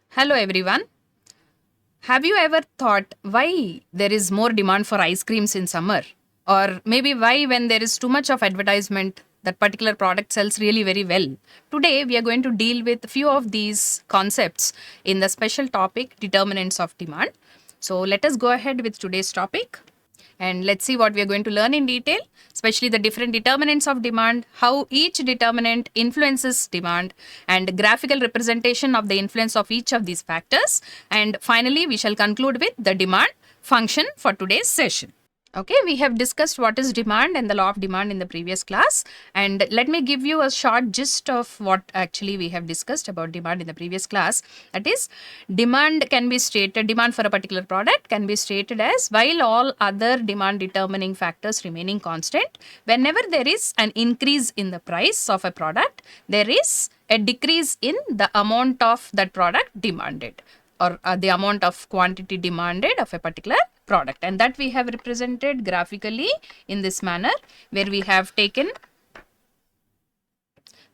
Hello everyone. Have you ever thought why there is more demand for ice creams in summer? Or maybe why when there is too much of advertisement that particular product sells really very well? Today we are going to deal with a few of these concepts in the special topic determinants of demand. So let us go ahead with today's topic. And let's see what we are going to learn in detail, especially the different determinants of demand, how each determinant influences demand, and graphical representation of the influence of each of these factors. And finally, we shall conclude with the demand function for today's session. Okay, we have discussed what is demand and the law of demand in the previous class. And let me give you a short gist of what actually we have discussed about demand in the previous class. That is, demand can be stated, demand for a particular product can be stated as while all other demand determining factors remaining constant, whenever there is an increase in the price of a product, there is a decrease in the amount of that product demanded, or the amount of quantity demanded of a particular product, and that we have represented graphically in this manner, where we have taken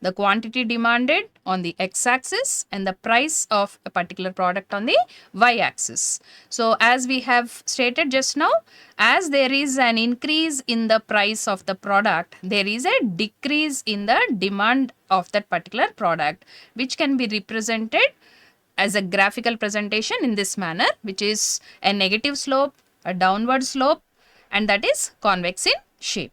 the quantity demanded on the x-axis and the price of a particular product on the y-axis. So as we have stated just now, as there is an increase in the price of the product, there is a decrease in the demand of that particular product, which can be represented as a graphical presentation in this manner, which is a negative slope, a downward slope, and that is convex in shape.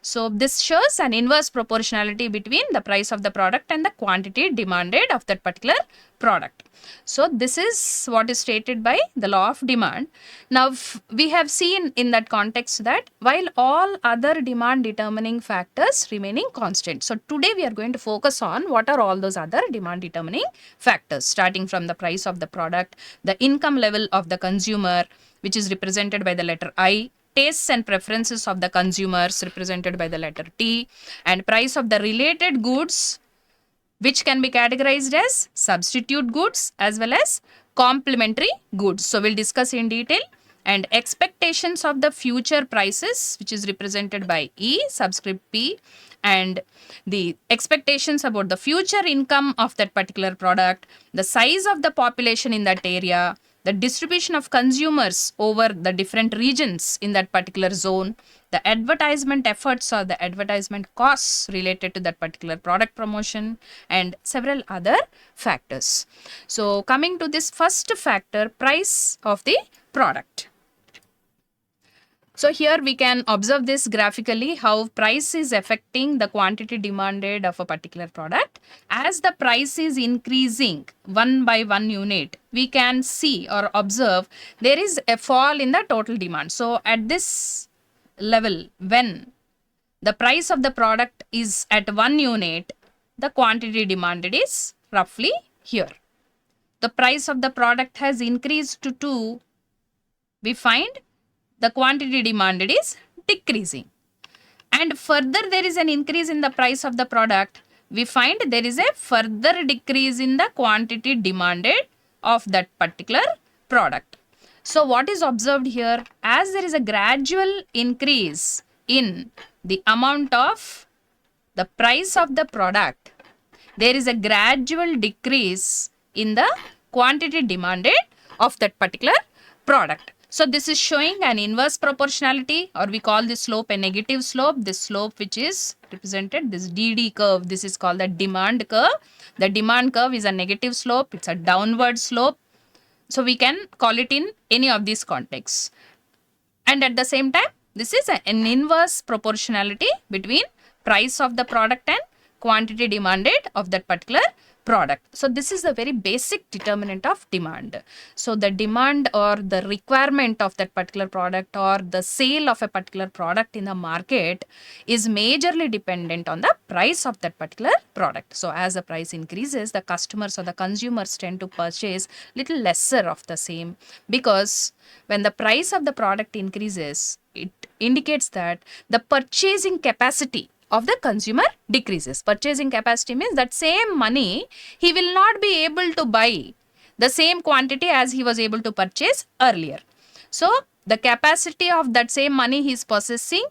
So this shows an inverse proportionality between the price of the product and the quantity demanded of that particular product. So this is what is stated by the law of demand. Now we have seen in that context that while all other demand determining factors remaining constant. So today we are going to focus on what are all those other demand determining factors, starting from the price of the product, the income level of the consumer, which is represented by the letter I, tastes and preferences of the consumers represented by the letter T, and price of the related goods, which can be categorized as substitute goods as well as complementary goods. So we'll discuss in detail. And expectations of the future prices, which is represented by E, subscript P, and the expectations about the future income of that particular product, the size of the population in that area, the distribution of consumers over the different regions in that particular zone, the advertisement efforts or the advertisement costs related to that particular product promotion, and several other factors. So coming to this first factor, price of the product. So here we can observe this graphically, how price is affecting the quantity demanded of a particular product. As the price is increasing 1 by 1 unit, we can see or observe there is a fall in the total demand. So at this level, when the price of the product is at 1 unit, the quantity demanded is roughly here. The price of the product has increased to 2, we find the quantity demanded is decreasing. And further there is an increase in the price of the product, we find there is a further decrease in the quantity demanded of that particular product. So what is observed here, as there is a gradual increase in the amount of the price of the product, there is a gradual decrease in the quantity demanded of that particular product. So this is showing an inverse proportionality, or we call this slope a negative slope. This slope which is represented, this DD curve, this is called the demand curve. The demand curve is a negative slope, it's a downward slope. So we can call it in any of these contexts. And at the same time, this is an inverse proportionality between price of the product and quantity demanded of that particular product. So this is a very basic determinant of demand. So the demand or the requirement of that particular product or the sale of a particular product in the market is majorly dependent on the price of that particular product. So as the price increases, the customers or the consumers tend to purchase little lesser of the same, because when the price of the product increases, it indicates that the purchasing capacity of the consumer decreases. Purchasing capacity means that same money he will not be able to buy the same quantity as he was able to purchase earlier. So the capacity of that same money he is possessing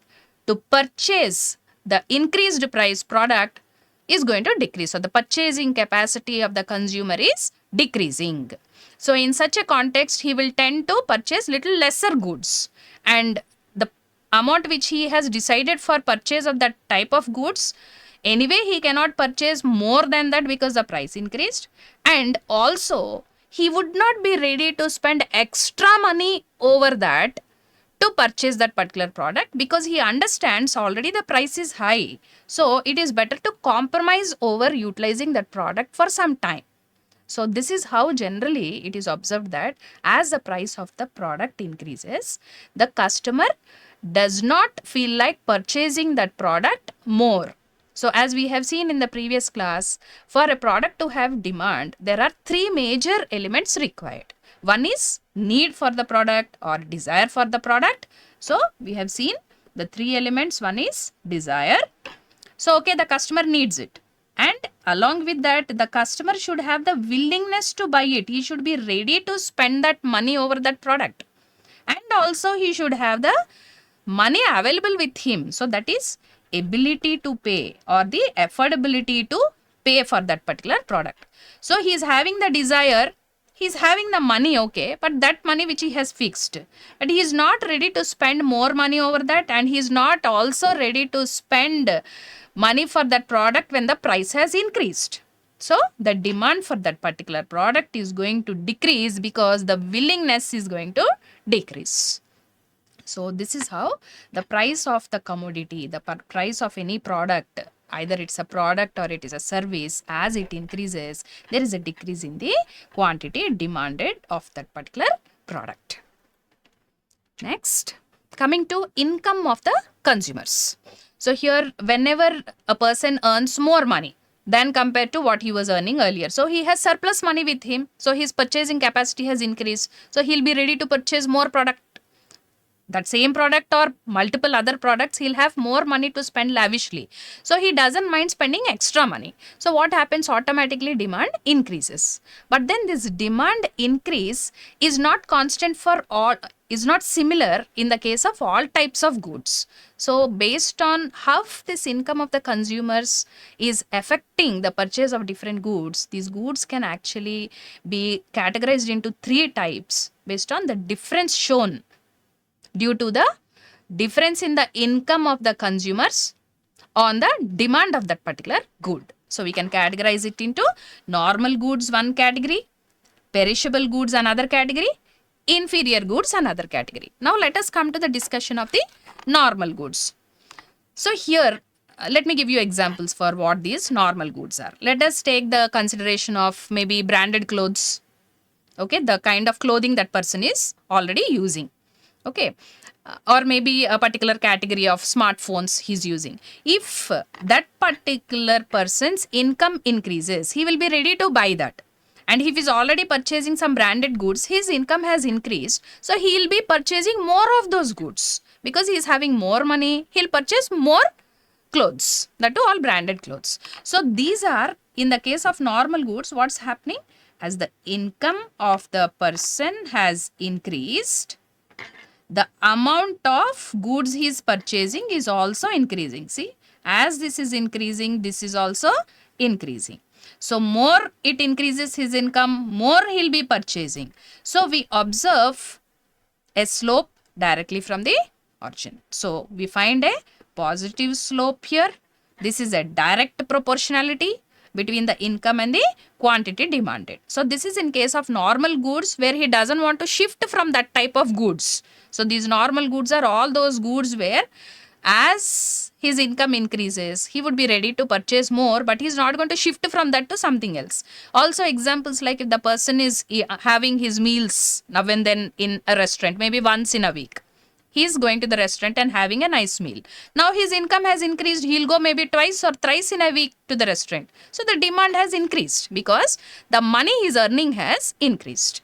to purchase the increased price product is going to decrease. So the purchasing capacity of the consumer is decreasing. So in such a context, he will tend to purchase little lesser goods, and the amount which he has decided for purchase of that type of goods, anyway he cannot purchase more than that because the price increased, and also he would not be ready to spend extra money over that to purchase that particular product because he understands already the price is high. So it is better to compromise over utilizing that product for some time. So this is how generally it is observed that as the price of the product increases, the customer does not feel like purchasing that product more. So as we have seen in the previous class, for a product to have demand, there are three major elements required. One is need for the product or desire for the product. So we have seen the three elements. One is desire. So okay, the customer needs it. And along with that, the customer should have the willingness to buy it. He should be ready to spend that money over that product. And also he should have the money available with him. So that is ability to pay or the affordability to pay for that particular product. So he is having the desire, he is having the money, okay, but that money which he has fixed, but he is not ready to spend more money over that, and he is not also ready to spend money for that product when the price has increased. So the demand for that particular product is going to decrease because the willingness is going to decrease. So this is how the price of the commodity, the price of any product, either it's a product or it is a service, as it increases, there is a decrease in the quantity demanded of that particular product. Next, coming to income of the consumers. So here, whenever a person earns more money than compared to what he was earning earlier, so he has surplus money with him, so his purchasing capacity has increased, so he'll be ready to purchase more product. That same product or multiple other products, he'll have more money to spend lavishly. So he doesn't mind spending extra money. So what happens? Automatically demand increases. But then this demand increase is not constant for all, is not similar in the case of all types of goods. So based on how this income of the consumers is affecting the purchase of different goods, these goods can actually be categorized into three types based on the difference shown due to the difference in the income of the consumers on the demand of that particular good. So we can categorize it into normal goods one category, perishable goods another category, inferior goods another category. Now let us come to the discussion of the normal goods. So here let me give you examples for what these normal goods are. Let us take the consideration of maybe branded clothes. Okay, the kind of clothing that person is already using. Okay, or maybe a particular category of smartphones he's using. If that particular person's income increases, he will be ready to buy that. And if he's already purchasing some branded goods, his income has increased. So he'll be purchasing more of those goods because he's having more money. He'll purchase more clothes, that too all branded clothes. So these are, in the case of normal goods, what's happening? As the income of the person has increased, the amount of goods he is purchasing is also increasing. See, as this is increasing, this is also increasing. So more it increases his income, more he'll be purchasing. So we observe a slope directly from the origin. So we find a positive slope here. This is a direct proportionality between the income and the quantity demanded. So this is in case of normal goods where he doesn't want to shift from that type of goods. So these normal goods are all those goods where as his income increases, he would be ready to purchase more, but he's not going to shift from that to something else. Also examples like if the person is having his meals now and then in a restaurant, maybe once in a week. He's going to the restaurant and having a nice meal. Now his income has increased. He'll go maybe twice or thrice in a week to the restaurant. So the demand has increased because the money he's earning has increased.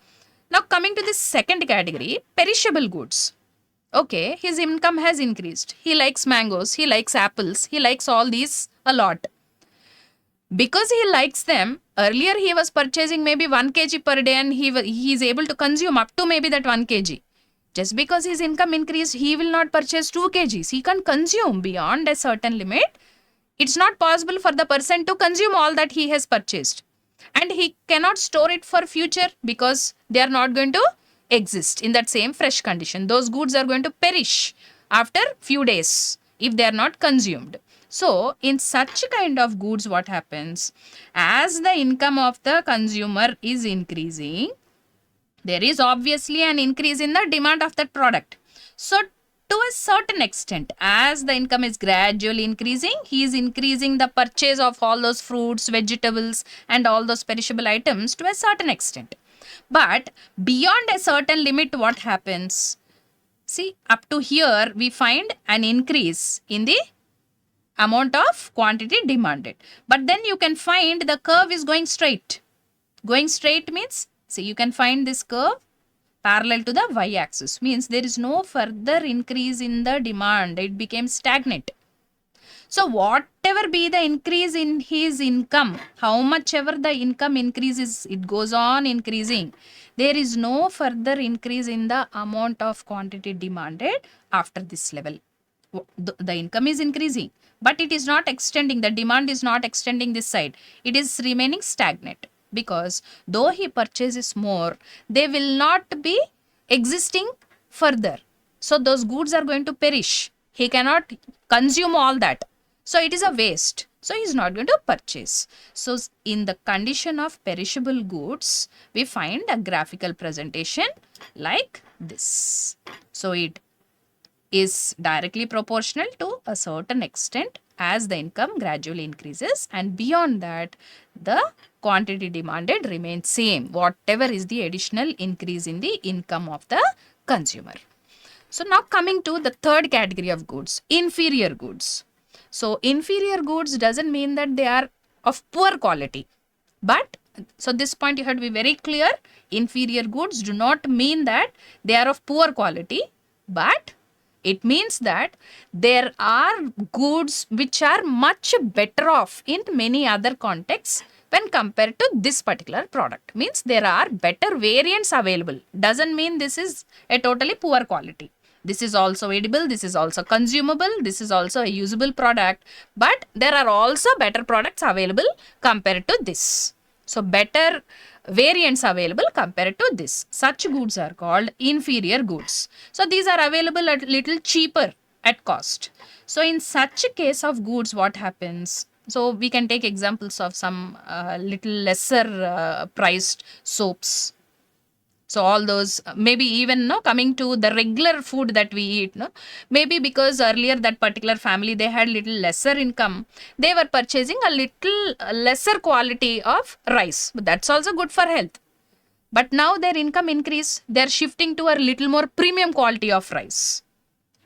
Now coming to the second category, perishable goods. Okay, his income has increased. He likes mangoes, he likes apples, he likes all these a lot. Because he likes them, earlier he was purchasing maybe 1 kg per day and he is able to consume up to maybe that 1 kg. Just because his income increased, he will not purchase 2 kgs. He can consume beyond a certain limit. It's not possible for the person to consume all that he has purchased. And he cannot store it for future because they are not going to exist in that same fresh condition. Those goods are going to perish after few days if they are not consumed. So in such kind of goods, what happens? As the income of the consumer is increasing, there is obviously an increase in the demand of that product. So to a certain extent, as the income is gradually increasing, he is increasing the purchase of all those fruits, vegetables, and all those perishable items to a certain extent. But beyond a certain limit, what happens? See, up to here, we find an increase in the amount of quantity demanded. But then you can find the curve is going straight. Going straight means, see, you can find this curve parallel to the y-axis, means there is no further increase in the demand. It became stagnant. So whatever be the increase in his income, how much ever the income increases, it goes on increasing. There is no further increase in the amount of quantity demanded after this level. The income is increasing, but it is not extending. The demand is not extending this side. It is remaining stagnant. Because though he purchases more, they will not be existing further. So those goods are going to perish. He cannot consume all that. So it is a waste. So he is not going to purchase. So in the condition of perishable goods, we find a graphical presentation like this. So it is directly proportional to a certain extent as the income gradually increases, and beyond that the quantity demanded remains same, whatever is the additional increase in the income of the consumer. So now coming to the third category of goods, inferior goods. So inferior goods doesn't mean that they are of poor quality, but so this point you have to be very clear. Inferior goods do not mean that they are of poor quality, but it means that there are goods which are much better off in many other contexts when compared to this particular product. Means there are better variants available. Doesn't mean this is a totally poor quality. This is also edible, this is also consumable, this is also a usable product. But there are also better products available compared to this. So better variants available compared to this. Such goods are called inferior goods. So these are available at little cheaper at cost. So in such a case of goods, what happens? So we can take examples of some little lesser priced soaps. So all those, maybe even coming to the regular food that we eat, maybe because earlier that particular family, they had little lesser income, they were purchasing a little lesser quality of rice, but that's also good for health. But now their income increase, they're shifting to a little more premium quality of rice.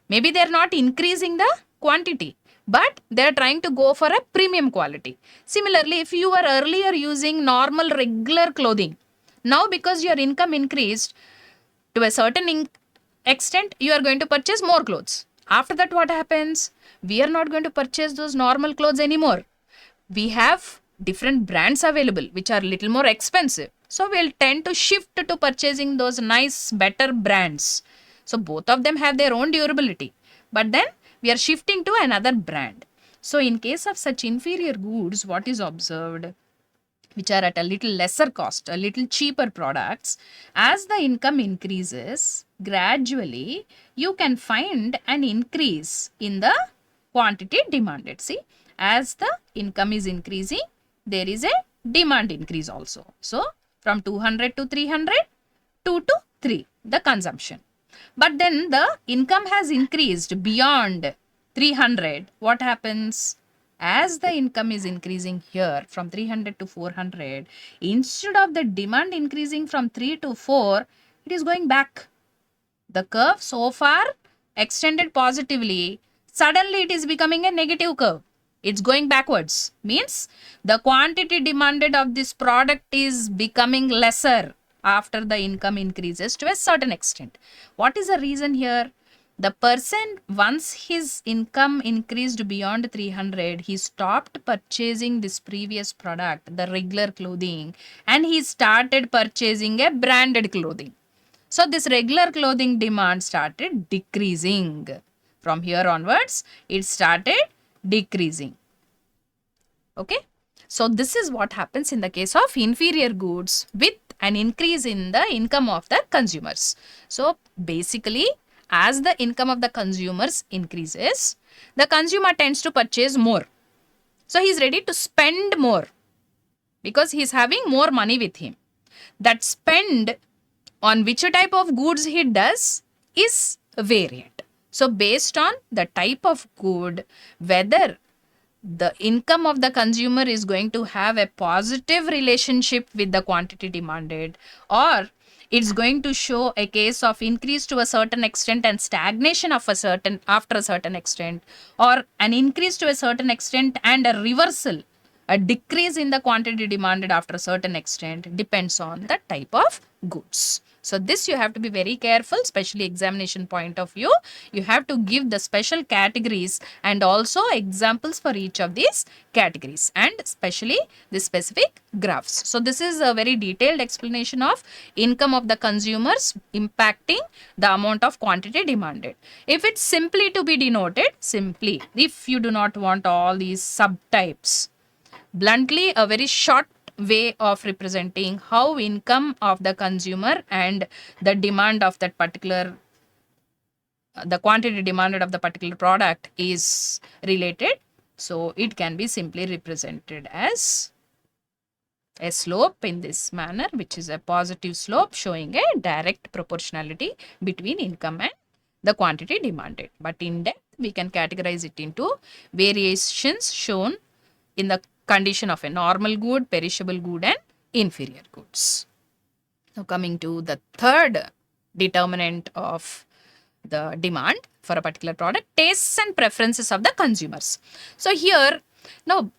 Maybe they're not increasing the quantity, but they're trying to go for a premium quality. Similarly, if you were earlier using normal regular clothing, now because your income increased to a certain extent, you are going to purchase more clothes. After that, what happens? We are not going to purchase those normal clothes anymore. We have different brands available which are little more expensive. So we'll tend to shift to purchasing those nice, better brands. So both of them have their own durability. But then we are shifting to another brand. So in case of such inferior goods, what is observed? Which are at a little lesser cost, a little cheaper products, as the income increases, gradually you can find an increase in the quantity demanded. See, as the income is increasing, there is a demand increase also. So from 200 to 300, 2 to 3, the consumption. But then the income has increased beyond 300. What happens? As the income is increasing here from 300 to 400, instead of the demand increasing from 3 to 4, it is going back. The curve so far extended positively, suddenly it is becoming a negative curve. It's going backwards. Means the quantity demanded of this product is becoming lesser after the income increases to a certain extent. What is the reason here? The person, once his income increased beyond 300, he stopped purchasing this previous product, the regular clothing, and he started purchasing a branded clothing. So this regular clothing demand started decreasing. From here onwards, it started decreasing. Okay. So this is what happens in the case of inferior goods with an increase in the income of the consumers. So basically, as the income of the consumers increases, the consumer tends to purchase more. So he is ready to spend more because he is having more money with him. That spend on which type of goods he does is variant. So based on the type of good, whether the income of the consumer is going to have a positive relationship with the quantity demanded, or it's going to show a case of increase to a certain extent and stagnation of a certain after a certain extent, or an increase to a certain extent and a reversal, a decrease in the quantity demanded after a certain extent, depends on the type of goods. So this you have to be very careful, especially examination point of view. You have to give the special categories and also examples for each of these categories, and especially the specific graphs. So this is a very detailed explanation of income of the consumers impacting the amount of quantity demanded. If it's simply to be denoted, simply, if you do not want all these subtypes, bluntly, a very short way of representing how income of the consumer and the demand of that particular, the quantity demanded of the particular product is related. So it can be simply represented as a slope in this manner, which is a positive slope showing a direct proportionality between income and the quantity demanded. But in depth, we can categorize it into variations shown in the condition of a normal good, perishable good, and inferior goods. Now coming to the third determinant of the demand for a particular product, tastes and preferences of the consumers. So here, now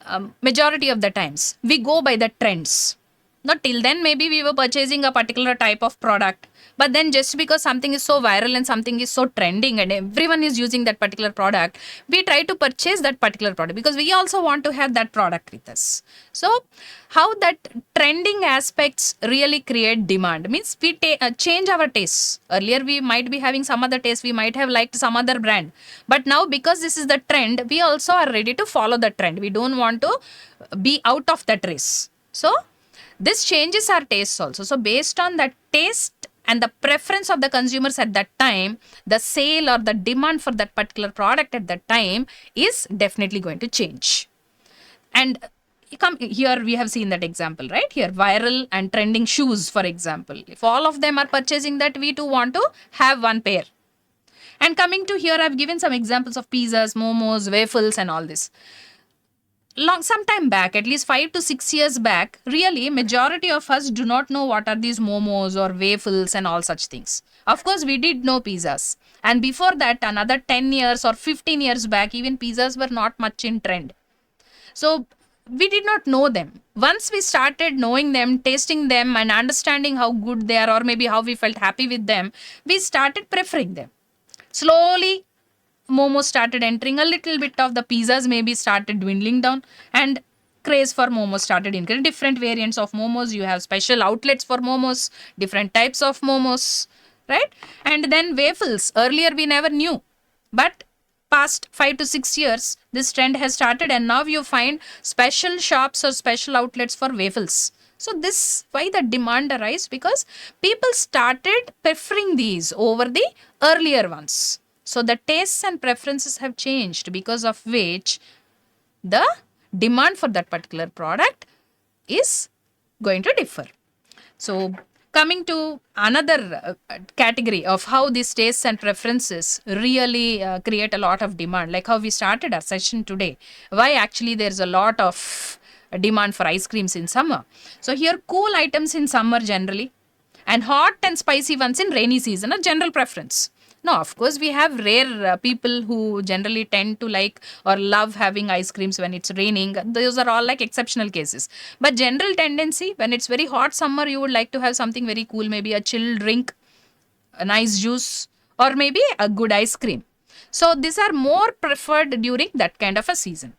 majority of the times we go by the trends. Now till then maybe we were purchasing a particular type of product, but then just because something is so viral and something is so trending and everyone is using that particular product, we try to purchase that particular product because we also want to have that product with us. So how that trending aspects really create demand means we change our tastes. Earlier we might be having some other taste, we might have liked some other brand, but now because this is the trend, we also are ready to follow the trend. We don't want to be out of that race. So this changes our tastes also. So based on that taste and the preference of the consumers at that time, the sale or the demand for that particular product at that time is definitely going to change. And here we have seen that example, right? Here, viral and trending shoes, for example. If all of them are purchasing that, we too want to have one pair. And coming to here, I've given some examples of pizzas, momos, waffles, and all this. Some time back, at least 5 to 6 years back, really majority of us do not know what are these momos or waffles and all such things. Of course, we did know pizzas. And before that, another 10 years or 15 years back, even pizzas were not much in trend. So we did not know them. Once we started knowing them, tasting them and understanding how good they are or maybe how we felt happy with them, we started preferring them. Slowly, momos started entering, a little bit of the pizzas maybe started dwindling down, and craze for momos started increasing. Different variants of momos, you have special outlets for momos, different types of momos, right? And then waffles, earlier we never knew, but past 5 to 6 years this trend has started, and now you find special shops or special outlets for waffles. So this why the demand arise, because people started preferring these over the earlier ones. So the tastes and preferences have changed, because of which the demand for that particular product is going to differ. So coming to another category of how these tastes and preferences really create a lot of demand, like how we started our session today, why actually there's a lot of demand for ice creams in summer. So here, cool items in summer generally, and hot and spicy ones in rainy season, a general preference. No, of course, we have rare people who generally tend to like or love having ice creams when it's raining. Those are all like exceptional cases. But general tendency, when it's very hot summer, you would like to have something very cool, maybe a chill drink, a nice juice, or maybe a good ice cream. So these are more preferred during that kind of a season.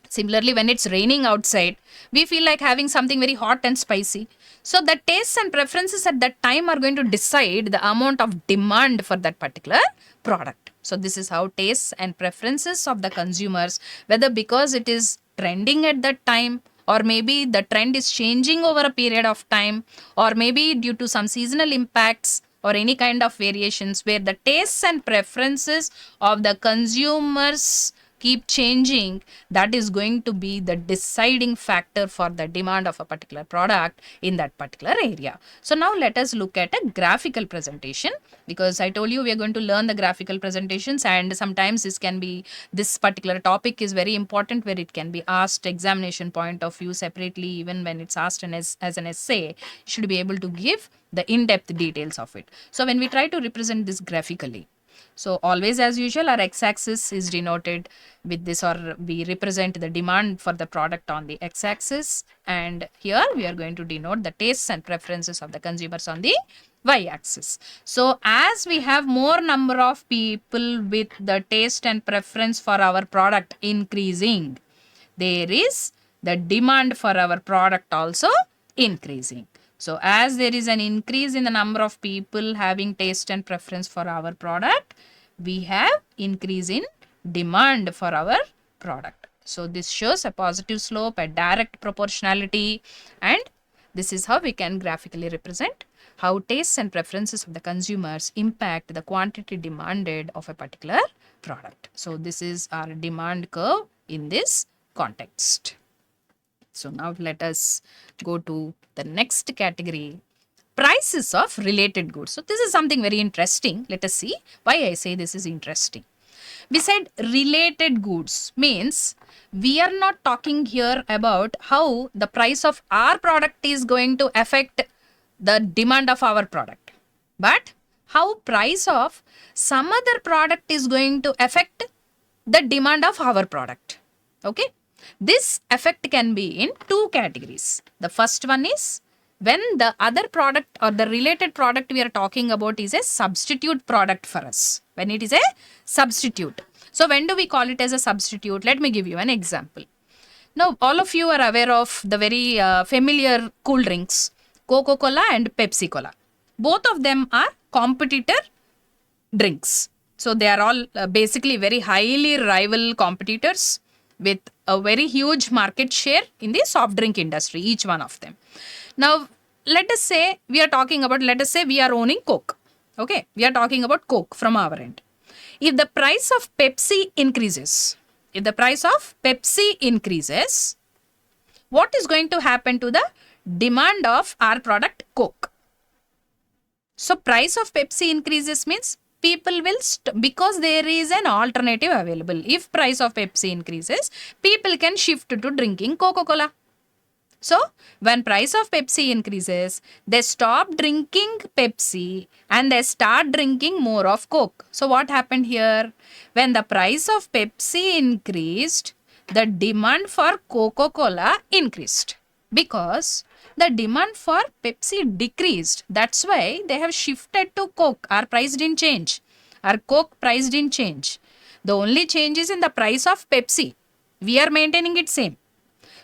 Similarly, when it's raining outside, we feel like having something very hot and spicy. So the tastes and preferences at that time are going to decide the amount of demand for that particular product. So this is how tastes and preferences of the consumers, whether because it is trending at that time, or maybe the trend is changing over a period of time, or maybe due to some seasonal impacts or any kind of variations, where the tastes and preferences of the consumers keep changing, that is going to be the deciding factor for the demand of a particular product in that particular area. So now let us look at a graphical presentation, because I told you we are going to learn the graphical presentations, and sometimes this particular topic is very important, where it can be asked examination point of view separately. Even when it's asked as an essay, you should be able to give the in-depth details of it. So when we try to represent this graphically, so always as usual, our x-axis is denoted with this, or we represent the demand for the product on the x-axis, and here we are going to denote the tastes and preferences of the consumers on the y-axis. So as we have more number of people with the taste and preference for our product increasing, there is the demand for our product also increasing. So as there is an increase in the number of people having taste and preference for our product, we have increase in demand for our product. So this shows a positive slope, a direct proportionality, and this is how we can graphically represent how tastes and preferences of the consumers impact the quantity demanded of a particular product. So this is our demand curve in this context. So now let us go to the next category, prices of related goods. So this is something very interesting. Let us see why I say this is interesting. We said related goods means we are not talking here about how the price of our product is going to affect the demand of our product, but how price of some other product is going to affect the demand of our product. Okay. This effect can be in two categories. The first one is when the other product or the related product we are talking about is a substitute product for us. When it is a substitute. So when do we call it as a substitute? Let me give you an example. Now all of you are aware of the very familiar cool drinks, Coca-Cola and Pepsi-Cola. Both of them are competitor drinks. So they are all basically very highly rival competitors with a very huge market share in the soft drink industry, each one of them. Now, let us say we are owning Coke. Okay, we are talking about Coke from our end. If the price of Pepsi increases, what is going to happen to the demand of our product Coke? So, price of Pepsi increases means people will, because there is an alternative available. If price of Pepsi increases, people can shift to drinking Coca-Cola. So, when price of Pepsi increases, they stop drinking Pepsi and they start drinking more of Coke. So, what happened here? When the price of Pepsi increased, the demand for Coca-Cola increased, because the demand for Pepsi decreased. That's why they have shifted to Coke. Our price didn't change. Our Coke price didn't change. The only change is in the price of Pepsi. We are maintaining it same.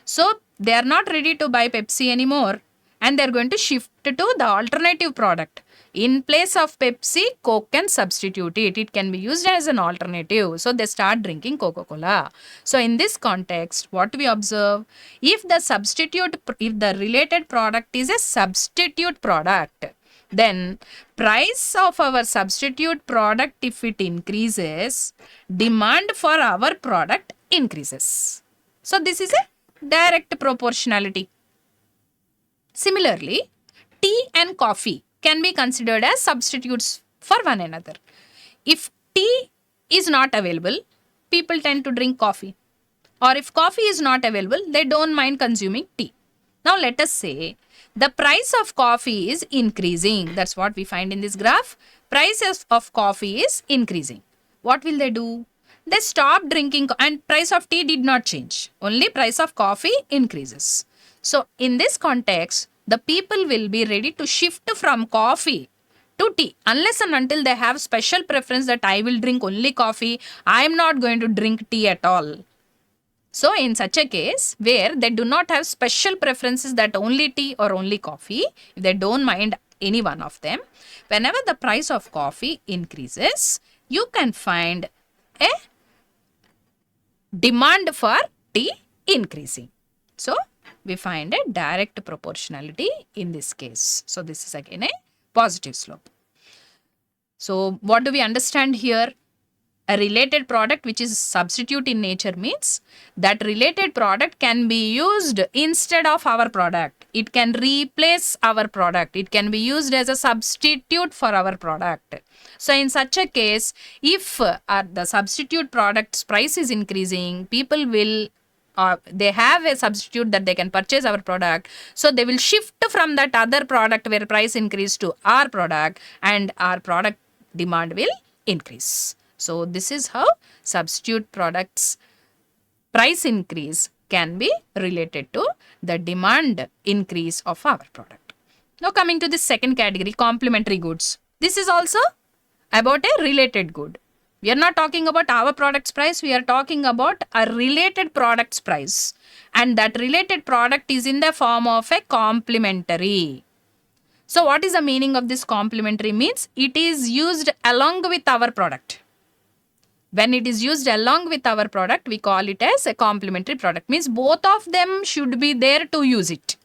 So they are not ready to buy Pepsi anymore, and they are going to shift to the alternative product. In place of Pepsi, Coke can substitute it. It can be used as an alternative. So they start drinking Coca-Cola. So in this context, what we observe, if the related product is a substitute product, then price of our substitute product, if it increases, demand for our product increases. So this is a direct proportionality. Similarly, tea and coffee can be considered as substitutes for one another. If tea is not available, people tend to drink coffee. Or if coffee is not available, they don't mind consuming tea. Now let us say the price of coffee is increasing. That's what we find in this graph. Prices of coffee is increasing. What will they do? They stop drinking, and price of tea did not change. Only price of coffee increases. So in this context, the people will be ready to shift from coffee to tea, unless and until they have special preference that I will drink only coffee, I am not going to drink tea at all. So in such a case where they do not have special preferences that only tea or only coffee, if they don't mind any one of them, whenever the price of coffee increases, you can find a demand for tea increasing. So we find a direct proportionality in this case. So this is again a positive slope. So what do we understand here? A related product which is substitute in nature means that related product can be used instead of our product. It can replace our product. It can be used as a substitute for our product. So in such a case, if the substitute product's price is increasing, people will they have a substitute that they can purchase our product. So they will shift from that other product where price increased to our product, and our product demand will increase. So this is how substitute products price increase can be related to the demand increase of our product. Now coming to the second category, complementary goods. This is also about a related good. We are not talking about our product's price, we are talking about a related product's price. And that related product is in the form of a complementary. So what is the meaning of this complementary? Means it is used along with our product. When it is used along with our product, we call it as a complementary product. Means both of them should be there to use it.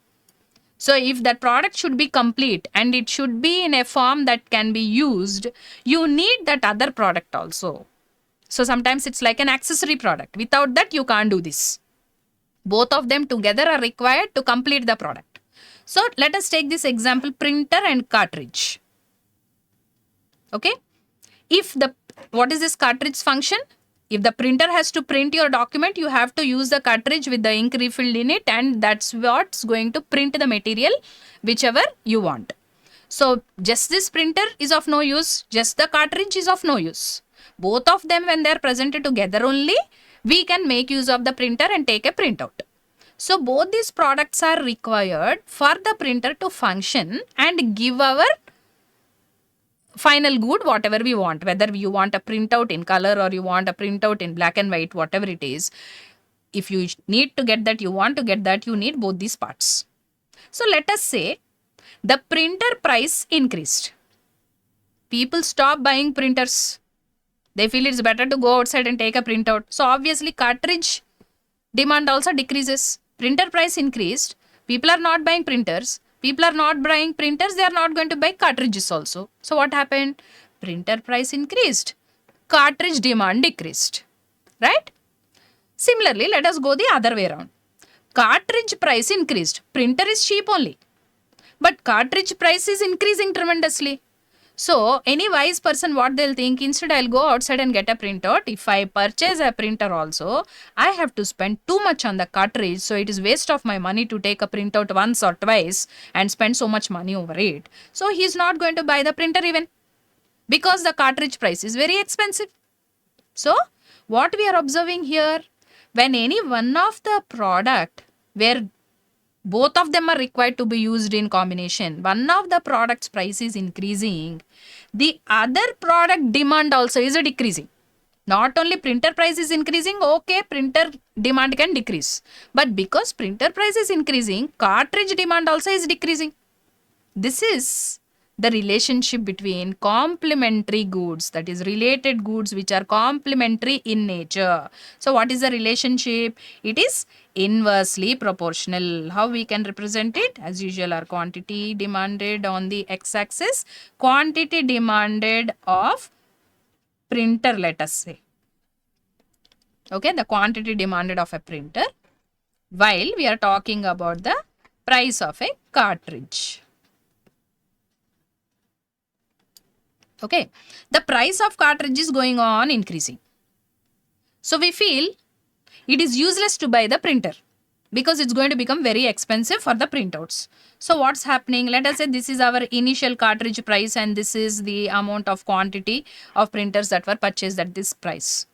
So if that product should be complete and it should be in a form that can be used, you need that other product also. So sometimes it's like an accessory product. Without that, you can't do this. Both of them together are required to complete the product. So let us take this example, printer and cartridge. Okay. What is this cartridge function? If the printer has to print your document, you have to use the cartridge with the ink refilled in it, and that's what's going to print the material whichever you want. So just this printer is of no use, just the cartridge is of no use. Both of them, when they are presented together only, we can make use of the printer and take a printout. So both these products are required for the printer to function and give our final good whatever we want, whether you want a printout in color or you want a printout in black and white, whatever it is. If you need to get that, you want to get that, you need both these parts. So let us say the printer price increased. People stop buying printers. They feel it's better to go outside and take a printout. So obviously cartridge demand also decreases. Printer price increased. People are not buying printers. People are not buying printers, they are not going to buy cartridges also. So what happened? Printer price increased, cartridge demand decreased, right? Similarly, let us go the other way around. Cartridge price increased, printer is cheap only, but cartridge price is increasing tremendously. So any wise person, what they'll think, instead I'll go outside and get a printout. If I purchase a printer also, I have to spend too much on the cartridge. So it is waste of my money to take a printout once or twice and spend so much money over it. So he's not going to buy the printer even, because the cartridge price is very expensive. So what we are observing here, when any one of the product where both of them are required to be used in combination, one of the product's price is increasing, the other product demand also is decreasing. Not only printer price is increasing, okay, printer demand can decrease. But because printer price is increasing, cartridge demand also is decreasing. This is the relationship between complementary goods, that is related goods which are complementary in nature. So what is the relationship? It is inversely proportional. How we can represent it? As usual, our quantity demanded on the x-axis, quantity demanded of printer, let us say. Okay, the quantity demanded of a printer, while we are talking about the price of a cartridge. Okay, the price of cartridge is going on increasing. So we feel it is useless to buy the printer because it's going to become very expensive for the printouts. So what's happening? Let us say this is our initial cartridge price and this is the amount of quantity of printers that were purchased at this price.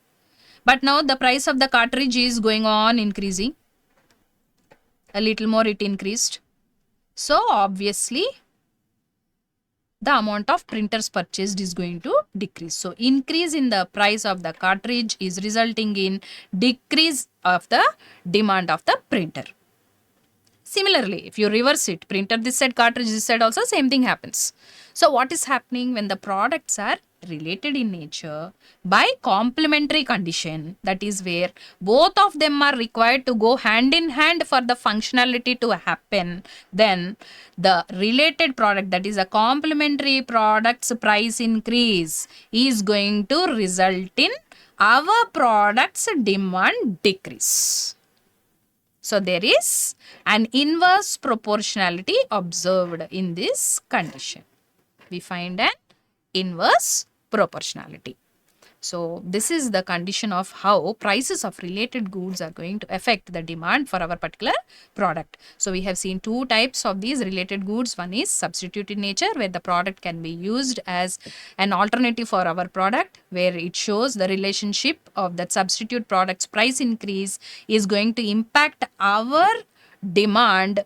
But now the price of the cartridge is going on increasing. A little more it increased. So obviously the amount of printers purchased is going to decrease. So increase in the price of the cartridge is resulting in decrease of the demand of the printer. Similarly, if you reverse it, printer this side, cartridge this side, also same thing happens. So what is happening when the products are related in nature by complementary condition, that is where both of them are required to go hand in hand for the functionality to happen, then the related product, that is a complementary product's price increase, is going to result in our product's demand decrease. So there is an inverse proportionality observed in this condition. We find an inverse proportionality. So this is the condition of how prices of related goods are going to affect the demand for our particular product. So we have seen two types of these related goods. One is substitute in nature, where the product can be used as an alternative for our product, where it shows the relationship of that substitute product's price increase is going to impact our demand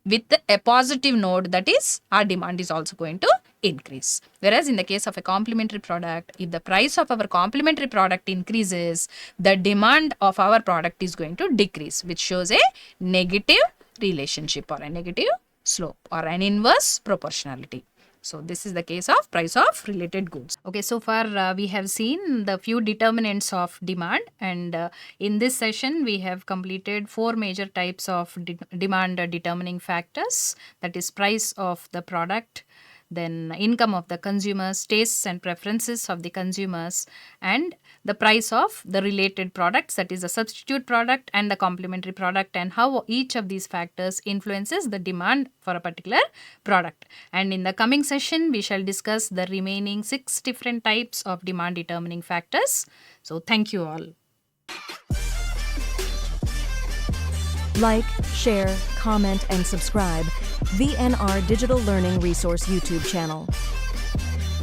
with a positive node, that is our demand is also going to increase. Whereas in the case of a complementary product, if the price of our complementary product increases, the demand of our product is going to decrease, which shows a negative relationship or a negative slope or an inverse proportionality. So this is the case of price of related goods. Okay, so far we have seen the few determinants of demand, and in this session we have completed 4 major types of demand determining factors, that is price of the product, then income of the consumers, tastes and preferences of the consumers, and the price of the related products, that is the substitute product and the complementary product, and how each of these factors influences the demand for a particular product. And in the coming session, we shall discuss the remaining 6 different types of demand determining factors. So thank you all. Like, share, comment, and subscribe VNR Digital Learning Resource YouTube channel.